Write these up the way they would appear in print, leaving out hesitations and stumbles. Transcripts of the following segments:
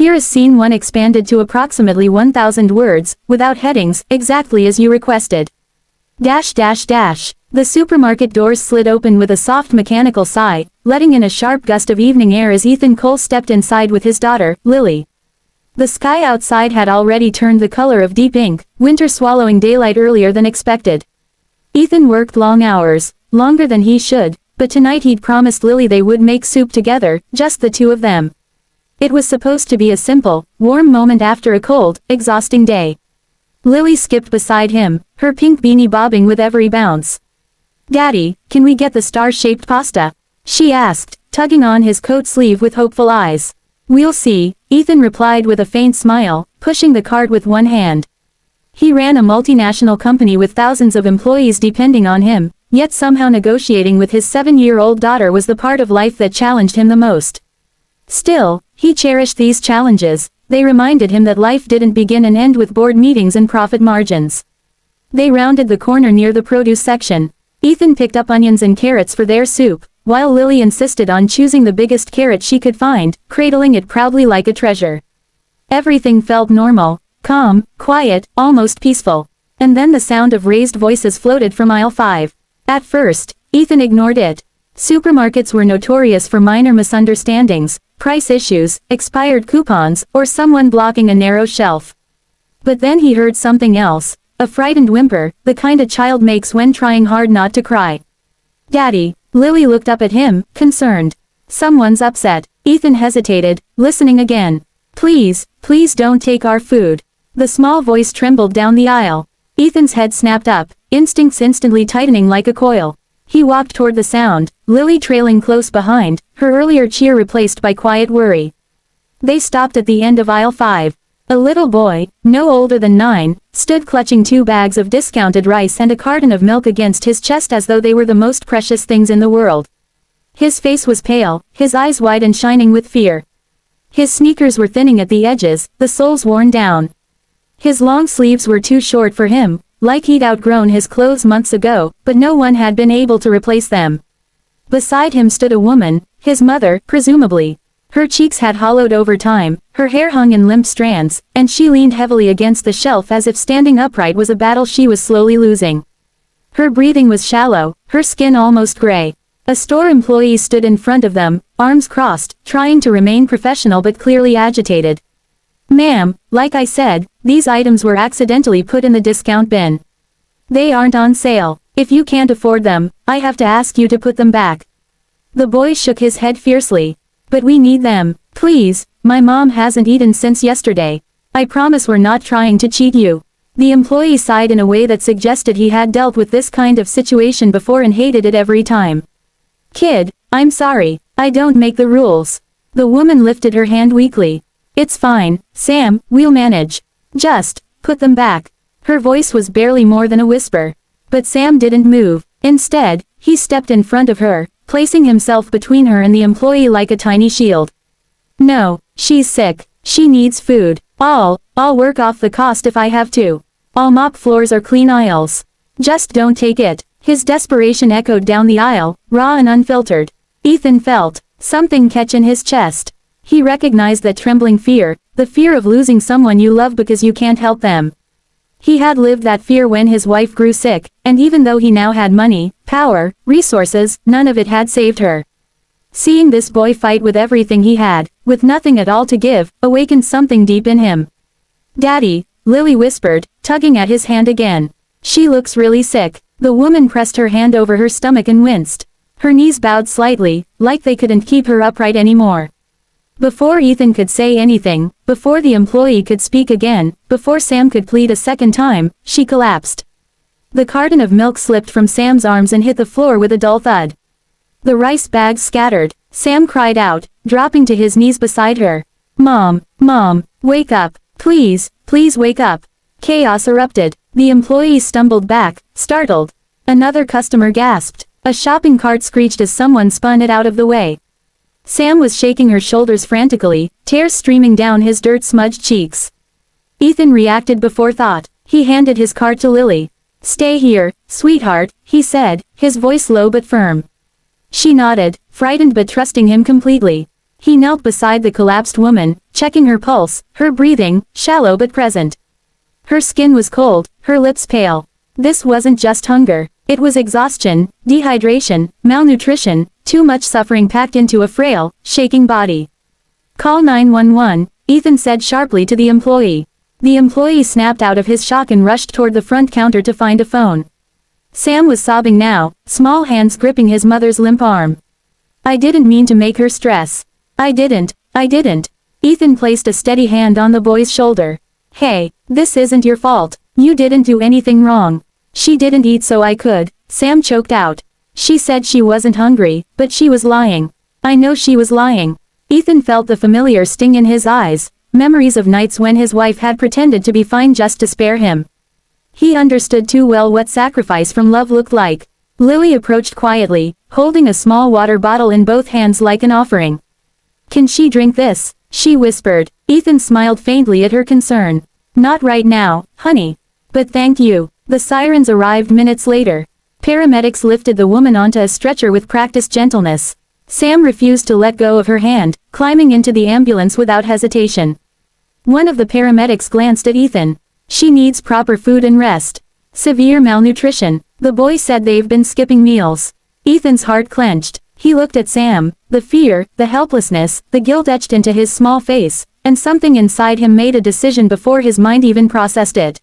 Here is scene 1 expanded to approximately 1,000 words, without headings, exactly as you requested. The supermarket doors slid open with a soft mechanical sigh, letting in a sharp gust of evening air as Ethan Cole stepped inside with his daughter, Lily. The sky outside had already turned the color of deep ink, winter swallowing daylight earlier than expected. Ethan worked long hours, longer than he should, but tonight he'd promised Lily they would make soup together, just the two of them. It was supposed to be a simple, warm moment after a cold, exhausting day. Lily skipped beside him, her pink beanie bobbing with every bounce. "Daddy, can we get the star-shaped pasta?" she asked, tugging on his coat sleeve with hopeful eyes. "We'll see," Ethan replied with a faint smile, pushing the cart with one hand. He ran a multinational company with thousands of employees depending on him, yet somehow negotiating with his 7-year-old daughter was the part of life that challenged him the most. Still, he cherished these challenges. They reminded him that life didn't begin and end with board meetings and profit margins. They rounded the corner near the produce section. Ethan picked up onions and carrots for their soup, while Lily insisted on choosing the biggest carrot she could find, cradling it proudly like a treasure. Everything felt normal, calm, quiet, almost peaceful. And then the sound of raised voices floated from aisle 5. At first, Ethan ignored it. Supermarkets were notorious for minor misunderstandings, price issues, expired coupons, or someone blocking a narrow shelf. But then he heard something else, a frightened whimper, the kind a child makes when trying hard not to cry. "Daddy," Lily looked up at him, concerned. "Someone's upset." Ethan hesitated, listening again. Please don't take our food." The small voice trembled down the aisle. Ethan's head snapped up, instincts instantly tightening like a coil. He walked toward the sound, Lily trailing close behind, her earlier cheer replaced by quiet worry. They stopped at the end of aisle 5. A little boy, no older than 9, stood clutching 2 bags of discounted rice and a carton of milk against his chest as though they were the most precious things in the world. His face was pale, his eyes wide and shining with fear. His sneakers were thinning at the edges, the soles worn down. His long sleeves were too short for him, like he'd outgrown his clothes months ago, but no one had been able to replace them. Beside him stood a woman, his mother, presumably. Her cheeks had hollowed over time, her hair hung in limp strands, and she leaned heavily against the shelf as if standing upright was a battle she was slowly losing. Her breathing was shallow, her skin almost gray. A store employee stood in front of them, arms crossed, trying to remain professional but clearly agitated. "Ma'am, like I said, these items were accidentally put in the discount bin. They aren't on sale. If you can't afford them, I have to ask you to put them back." The boy shook his head fiercely. "But we need them. Please, my mom hasn't eaten since yesterday. I promise we're not trying to cheat you." The employee sighed in a way that suggested he had dealt with this kind of situation before and hated it every time. "Kid, I'm sorry, I don't make the rules." The woman lifted her hand weakly. "It's fine, Sam, we'll manage. Just put them back." Her voice was barely more than a whisper. But Sam didn't move. Instead, he stepped in front of her, placing himself between her and the employee like a tiny shield. "No, she's sick. She needs food. I'll work off the cost if I have to. I'll mop floors or clean aisles. Just don't take it." His desperation echoed down the aisle, raw and unfiltered. Ethan felt something catch in his chest. He recognized that trembling fear, the fear of losing someone you love because you can't help them. He had lived that fear when his wife grew sick, and even though he now had money, power, resources, none of it had saved her. Seeing this boy fight with everything he had, with nothing at all to give, awakened something deep in him. "Daddy," Lily whispered, tugging at his hand again. "She looks really sick." The woman pressed her hand over her stomach and winced. Her knees bowed slightly, like they couldn't keep her upright anymore. Before Ethan could say anything, before the employee could speak again, before Sam could plead a second time, she collapsed. The carton of milk slipped from Sam's arms and hit the floor with a dull thud. The rice bags scattered. Sam cried out, dropping to his knees beside her. Mom, wake up. Please wake up." Chaos erupted. The employee stumbled back, startled. Another customer gasped. A shopping cart screeched as someone spun it out of the way. Sam was shaking her shoulders frantically, tears streaming down his dirt-smudged cheeks. Ethan reacted before thought. He handed his cart to Lily. "Stay here, sweetheart," he said, his voice low but firm. She nodded, frightened but trusting him completely. He knelt beside the collapsed woman, checking her pulse, her breathing, shallow but present. Her skin was cold, her lips pale. This wasn't just hunger. It was exhaustion, dehydration, malnutrition, too much suffering packed into a frail, shaking body. "Call 911, Ethan said sharply to the employee. The employee snapped out of his shock and rushed toward the front counter to find a phone. Sam was sobbing now, small hands gripping his mother's limp arm. "I didn't mean to make her stress. I didn't. Ethan placed a steady hand on the boy's shoulder. "Hey, this isn't your fault. You didn't do anything wrong. She didn't eat so I could," Sam choked out. "She said she wasn't hungry, but she was lying. I know she was lying." Ethan felt the familiar sting in his eyes, memories of nights when his wife had pretended to be fine just to spare him. He understood too well what sacrifice from love looked like. Lily approached quietly, holding a small water bottle in both hands like an offering. "Can she drink this?" she whispered. Ethan smiled faintly at her concern. "Not right now, honey. But thank you." The sirens arrived minutes later. Paramedics lifted the woman onto a stretcher with practiced gentleness. Sam refused to let go of her hand, climbing into the ambulance without hesitation. One of the paramedics glanced at Ethan. "She needs proper food and rest. Severe malnutrition." The boy said they've been skipping meals. Ethan's heart clenched. He looked at Sam, the fear, the helplessness, the guilt etched into his small face, and something inside him made a decision before his mind even processed it.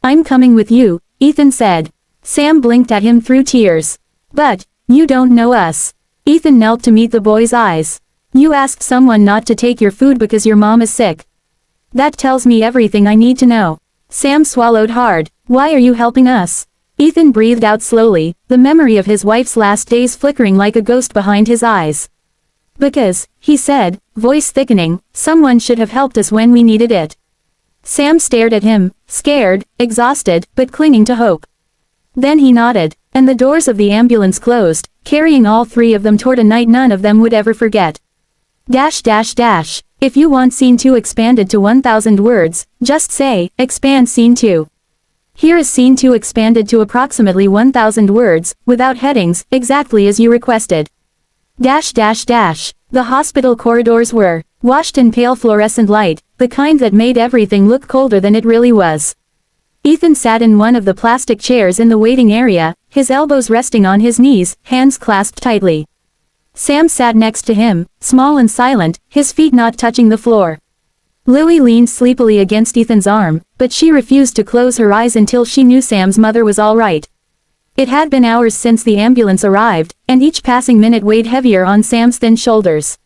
"I'm coming with you," Ethan said. Sam blinked at him through tears. "But, you don't know us." Ethan knelt to meet the boy's eyes. "You asked someone not to take your food because your mom is sick. That tells me everything I need to know." Sam swallowed hard. "Why are you helping us?" Ethan breathed out slowly, the memory of his wife's last days flickering like a ghost behind his eyes. "Because," he said, voice thickening, "someone should have helped us when we needed it." Sam stared at him, scared, exhausted, but clinging to hope. Then he nodded, and the doors of the ambulance closed, carrying all three of them toward a night none of them would ever forget. If you want scene 2 expanded to 1,000 words, just say, expand scene 2. Here is scene 2 expanded to approximately 1,000 words, without headings, exactly as you requested. The hospital corridors were washed in pale fluorescent light, the kind that made everything look colder than it really was. Ethan sat in one of the plastic chairs in the waiting area, his elbows resting on his knees, hands clasped tightly. Sam sat next to him, small and silent, his feet not touching the floor. Lily leaned sleepily against Ethan's arm, but she refused to close her eyes until she knew Sam's mother was all right. It had been hours since the ambulance arrived, and each passing minute weighed heavier on Sam's thin shoulders.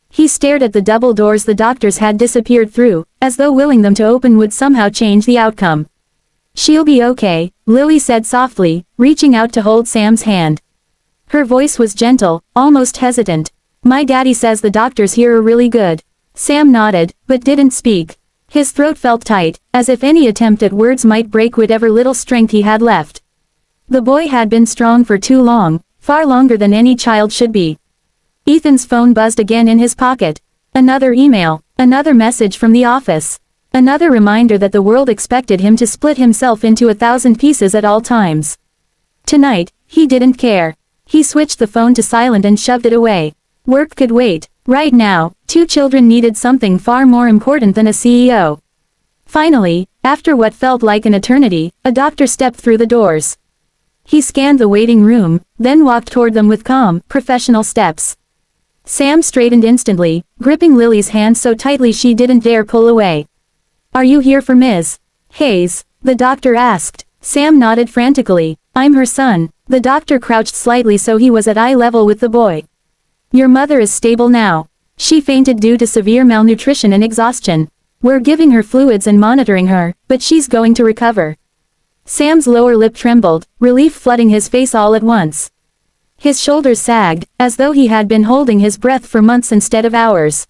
He stared at the double doors the doctors had disappeared through, as though willing them to open would somehow change the outcome. "She'll be okay," Lily said softly, reaching out to hold Sam's hand. Her voice was gentle, almost hesitant. "My daddy says the doctors here are really good." Sam nodded, but didn't speak. His throat felt tight, as if any attempt at words might break whatever little strength he had left. The boy had been strong for too long, far longer than any child should be. Ethan's phone buzzed again in his pocket. Another email, another message from the office. Another reminder that the world expected him to split himself into 1,000 pieces at all times. Tonight, he didn't care. He switched the phone to silent and shoved it away. Work could wait. Right now, 2 children needed something far more important than a CEO. Finally, after what felt like an eternity, a doctor stepped through the doors. He scanned the waiting room, then walked toward them with calm, professional steps. Sam straightened instantly, gripping Lily's hand so tightly she didn't dare pull away. "Are you here for Ms. Hayes?" the doctor asked. Sam nodded frantically. "I'm her son." The doctor crouched slightly so he was at eye level with the boy. "Your mother is stable now. She fainted due to severe malnutrition and exhaustion. We're giving her fluids and monitoring her, but she's going to recover." Sam's lower lip trembled, relief flooding his face all at once. His shoulders sagged, as though he had been holding his breath for months instead of hours.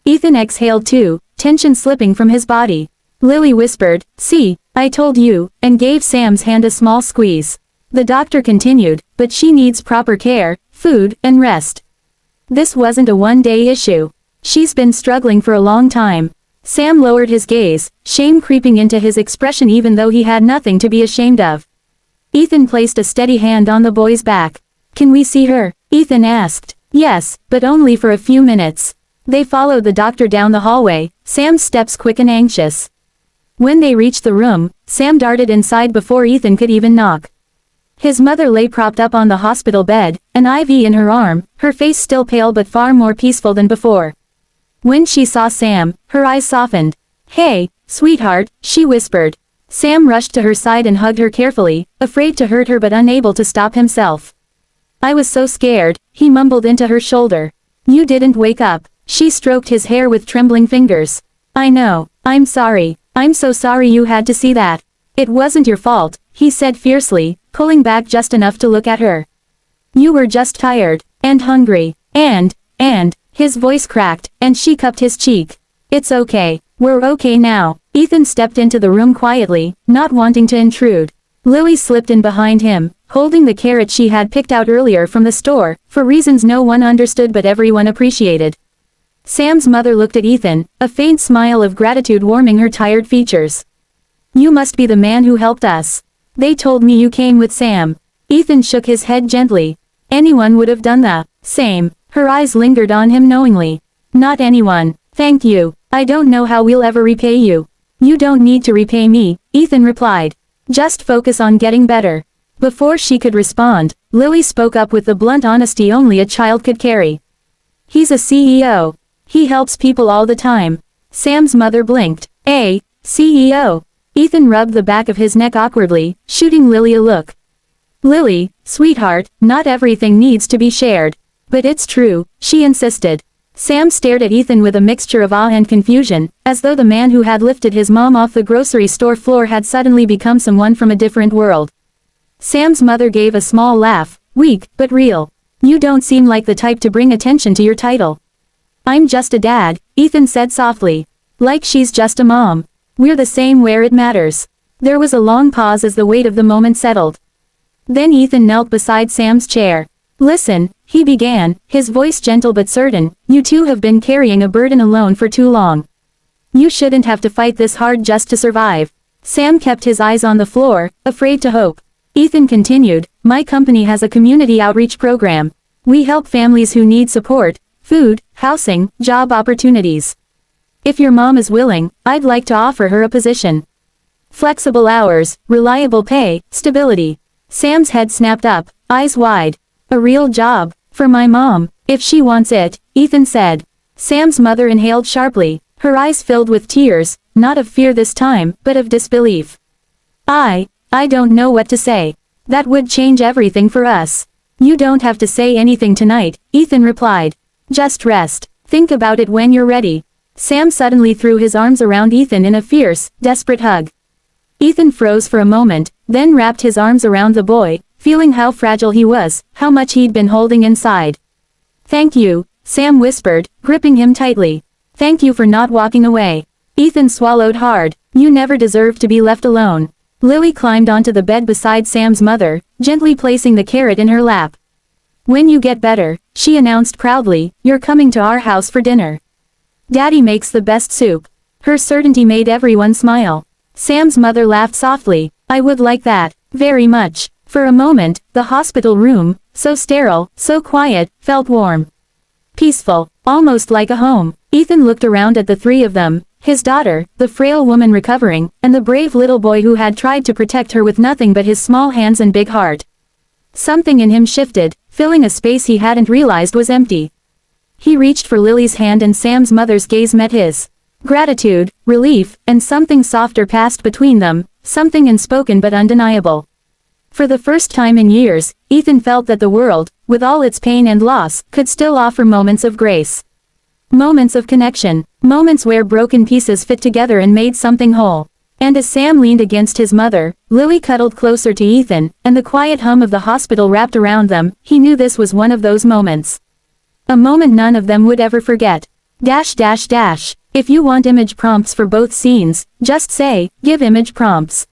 Ethan exhaled too, tension slipping from his body. Lily whispered, "See, I told you," and gave Sam's hand a small squeeze. The doctor continued, "But she needs proper care, food, and rest. This wasn't a one-day issue. She's been struggling for a long time." Sam lowered his gaze, shame creeping into his expression even though he had nothing to be ashamed of. Ethan placed a steady hand on the boy's back. "Can we see her?" Ethan asked. "Yes, but only for a few minutes." They followed the doctor down the hallway, Sam's steps quick and anxious. When they reached the room, Sam darted inside before Ethan could even knock. His mother lay propped up on the hospital bed, an IV in her arm, her face still pale but far more peaceful than before. When she saw Sam, her eyes softened. "Hey, sweetheart," she whispered. Sam rushed to her side and hugged her carefully, afraid to hurt her but unable to stop himself. "I was so scared," he mumbled into her shoulder. "You didn't wake up." She stroked his hair with trembling fingers. "I know. I'm sorry. I'm so sorry you had to see that. It wasn't your fault," he said fiercely, pulling back just enough to look at her. "You were just tired. And hungry. And, his voice cracked, and she cupped his cheek. "It's okay. We're okay now." Ethan stepped into the room quietly, not wanting to intrude. Lily slipped in behind him, holding the carrot she had picked out earlier from the store, for reasons no one understood but everyone appreciated. Sam's mother looked at Ethan, a faint smile of gratitude warming her tired features. "You must be the man who helped us. They told me you came with Sam." Ethan shook his head gently. "Anyone would have done the same." Her eyes lingered on him knowingly. "Not anyone. Thank you. I don't know how we'll ever repay you." "You don't need to repay me," Ethan replied. "Just focus on getting better." Before she could respond, Lily spoke up with the blunt honesty only a child could carry. "He's a CEO. He helps people all the time." Sam's mother blinked. "A CEO?" Ethan rubbed the back of his neck awkwardly, shooting Lily a look. "Lily, sweetheart, not everything needs to be shared." "But it's true," she insisted. Sam stared at Ethan with a mixture of awe and confusion, as though the man who had lifted his mom off the grocery store floor had suddenly become someone from a different world. Sam's mother gave a small laugh, weak, but real. "You don't seem like the type to bring attention to your title." "I'm just a dad," Ethan said softly. "Like she's just a mom. We're the same where it matters." There was a long pause as the weight of the moment settled. Then Ethan knelt beside Sam's chair. "Listen," he began, his voice gentle but certain, "you two have been carrying a burden alone for too long. You shouldn't have to fight this hard just to survive." Sam kept his eyes on the floor, afraid to hope. Ethan continued, "My company has a community outreach program. We help families who need support, food, housing, job opportunities. If your mom is willing, I'd like to offer her a position. Flexible hours, reliable pay, stability." Sam's head snapped up, eyes wide. "A real job, for my mom, if she wants it," Ethan said. Sam's mother inhaled sharply, her eyes filled with tears, not of fear this time, but of disbelief. I don't know what to say. That would change everything for us." "You don't have to say anything tonight," Ethan replied. "Just rest. Think about it when you're ready." Sam suddenly threw his arms around Ethan in a fierce, desperate hug. Ethan froze for a moment, then wrapped his arms around the boy, feeling how fragile he was, how much he'd been holding inside. "Thank you," Sam whispered, gripping him tightly. "Thank you for not walking away." Ethan swallowed hard. "You never deserved to be left alone." Lily climbed onto the bed beside Sam's mother, gently placing the carrot in her lap. "When you get better," she announced proudly, "you're coming to our house for dinner. Daddy makes the best soup." Her certainty made everyone smile. Sam's mother laughed softly. "I would like that, very much." For a moment, the hospital room, so sterile, so quiet, felt warm. Peaceful, almost like a home. Ethan looked around at the three of them, his daughter, the frail woman recovering, and the brave little boy who had tried to protect her with nothing but his small hands and big heart. Something in him shifted, filling a space he hadn't realized was empty. He reached for Lily's hand and Sam's mother's gaze met his. Gratitude, relief, and something softer passed between them, something unspoken but undeniable. For the first time in years, Ethan felt that the world, with all its pain and loss, could still offer moments of grace. Moments of connection, moments where broken pieces fit together and made something whole. And as Sam leaned against his mother, Lily cuddled closer to Ethan, and the quiet hum of the hospital wrapped around them, he knew this was one of those moments. A moment none of them would ever forget. If you want image prompts for both scenes, just say, "Give image prompts."